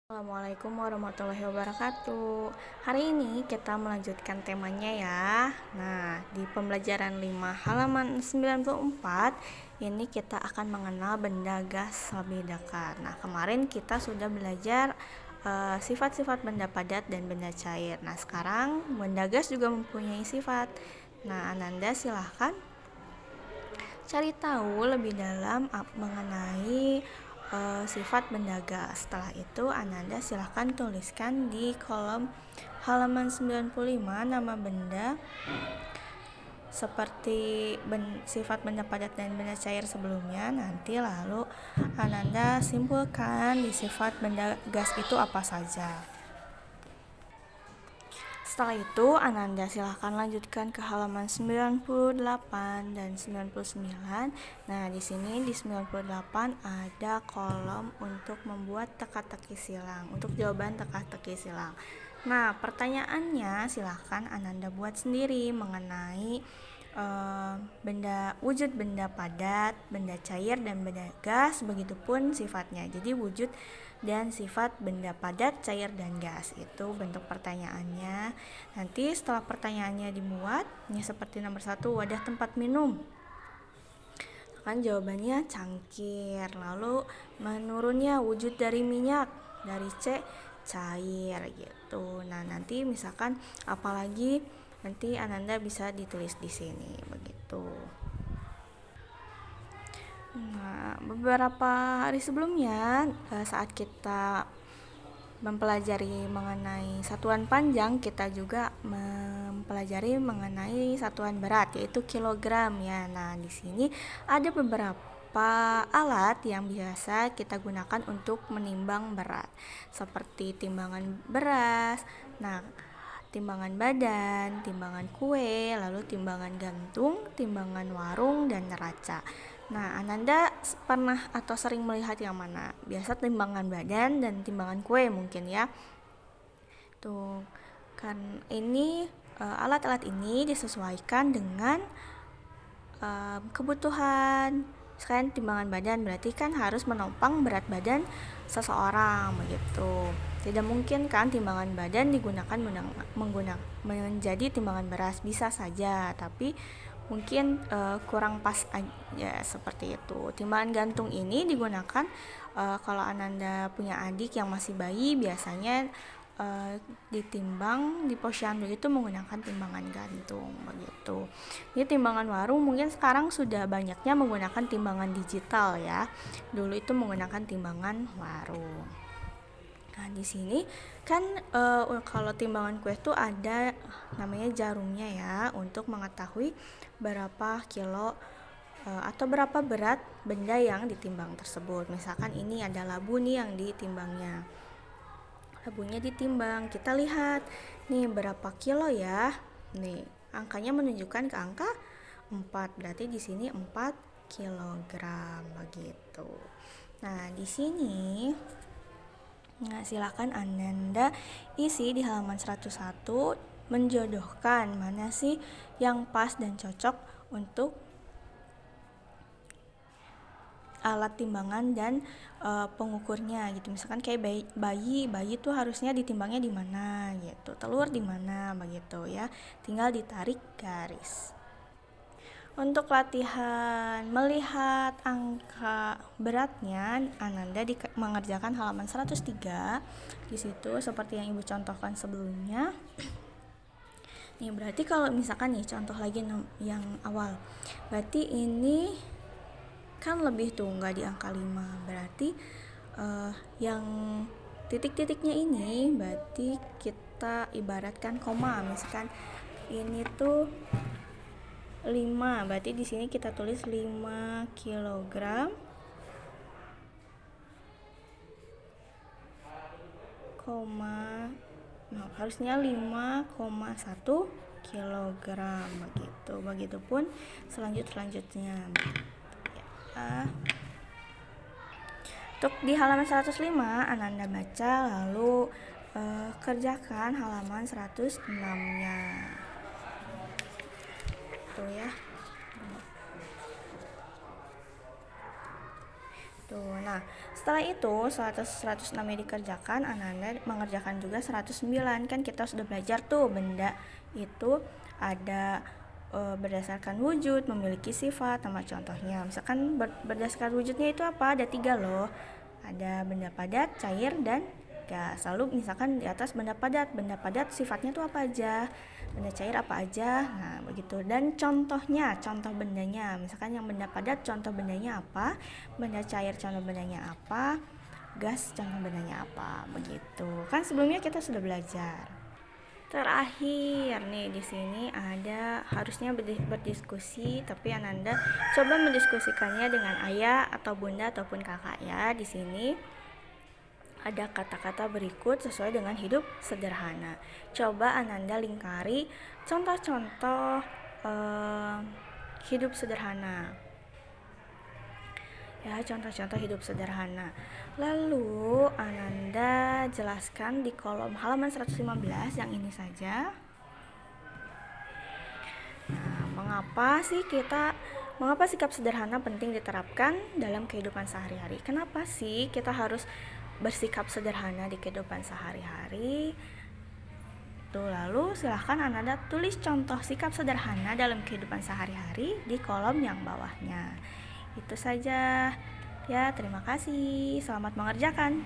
Assalamualaikum warahmatullahi wabarakatuh. Hari ini kita melanjutkan temanya ya. Nah, di pembelajaran 5 halaman 94 ini kita akan mengenal benda gas lebih dekat. Nah, kemarin kita sudah belajar sifat-sifat benda padat dan benda cair. Nah, sekarang benda gas juga mempunyai sifat. Nah, Ananda silahkan cari tahu lebih dalam mengenai sifat benda gas. Setelah itu Ananda silahkan tuliskan di kolom halaman 95 nama benda seperti sifat benda padat dan benda cair sebelumnya. Nanti lalu Ananda simpulkan di sifat benda gas itu apa saja. Setelah itu Ananda silahkan lanjutkan ke halaman 98 dan 99. Nah, di sini di 98 ada kolom untuk membuat teka-teki silang, untuk jawaban teka-teki silang. Nah, pertanyaannya silahkan Ananda buat sendiri mengenai wujud benda padat, benda cair, dan benda gas, begitupun sifatnya. Jadi wujud dan sifat benda padat, cair, dan gas itu bentuk pertanyaannya. Nanti setelah pertanyaannya dimuat, ini seperti nomor 1, wadah tempat minum. Kan jawabannya cangkir. Lalu menurunnya wujud dari minyak, dari C cair gitu. Nah, nanti misalkan apalagi nanti Ananda bisa ditulis di sini begitu. Nah, beberapa hari sebelumnya saat kita mempelajari mengenai satuan panjang, kita juga mempelajari mengenai satuan berat yaitu kilogram ya. Nah, di sini ada beberapa alat yang biasa kita gunakan untuk menimbang berat, seperti timbangan beras, timbangan badan, timbangan kue, lalu timbangan gantung, timbangan warung, dan neraca. Nah, Ananda pernah atau sering melihat yang mana? Biasa timbangan badan dan timbangan kue mungkin ya. Tuh, kan ini alat-alat ini disesuaikan dengan kebutuhan. Sekarang timbangan badan berarti kan harus menopang berat badan seseorang begitu. Tidak mungkin kan timbangan badan digunakan menjadi timbangan beras, bisa saja, tapi mungkin kurang pas aja seperti itu. Timbangan gantung ini digunakan kalau Ananda punya adik yang masih bayi, biasanya ditimbang di posyandu itu menggunakan timbangan gantung begitu. Ini timbangan warung mungkin sekarang sudah banyaknya menggunakan timbangan digital ya. Dulu itu menggunakan timbangan warung. Nah, di sini kan kalau timbangan kue itu ada namanya jarumnya ya, untuk mengetahui berapa kilo atau berapa berat benda yang ditimbang tersebut. Misalkan ini ada labu nih yang ditimbangnya. Labunya ditimbang, kita lihat nih berapa kilo ya. Nih, angkanya menunjukkan ke angka 4. Berarti di sini 4 kilogram begitu. Nah, di sini silakan Ananda isi di halaman 101 menjodohkan mana sih yang pas dan cocok untuk alat timbangan dan pengukurnya gitu. Misalkan kayak bayi tuh harusnya ditimbangnya di mana gitu, telur di mana begitu ya. Tinggal ditarik garis. Untuk latihan melihat angka beratnya, Ananda mengerjakan halaman 103. Di situ seperti yang Ibu contohkan sebelumnya. Nih, berarti kalau misalkan nih contoh lagi yang awal. Berarti ini kan lebih tuh, nggak di angka 5. Berarti yang titik-titiknya ini berarti kita ibaratkan koma. Misalkan ini tuh 5, berarti di sini kita tulis 5 kg harusnya 5,1 kilogram begitu. Begitupun selanjutnya. Untuk di halaman 105 Ananda baca lalu kerjakan halaman 106-nya. Tuh ya. Tuh, nah setelah itu 106-nya dikerjakan, Ananda mengerjakan juga 109. Kan kita sudah belajar tuh benda itu ada berdasarkan wujud, memiliki sifat, nama contohnya. Misalkan berdasarkan wujudnya itu apa? Ada 3 loh. Ada benda padat, cair, dan gas. Lalu misalkan di atas benda padat sifatnya tuh apa aja? Benda cair apa aja? Nah, begitu. Dan contohnya, contoh bendanya. Misalkan yang benda padat, contoh bendanya apa? Benda cair, contoh bendanya apa? Gas, contoh bendanya apa? Begitu. Kan sebelumnya kita sudah belajar. Terakhir nih di sini ada harusnya berdiskusi, tapi Ananda coba mendiskusikannya dengan ayah atau bunda ataupun kakak ya. Di sini ada kata-kata berikut sesuai dengan hidup sederhana. Coba Ananda lingkari contoh-contoh hidup sederhana. Ya, contoh-contoh hidup sederhana. Lalu Ananda jelaskan di kolom halaman 115 yang ini saja. Nah, mengapa sikap sederhana penting diterapkan dalam kehidupan sehari-hari? Kenapa sih kita harus bersikap sederhana di kehidupan sehari-hari? Tuh, lalu silahkan Ananda tulis contoh sikap sederhana dalam kehidupan sehari-hari di kolom yang bawahnya. Itu saja. Ya, terima kasih. Selamat mengerjakan.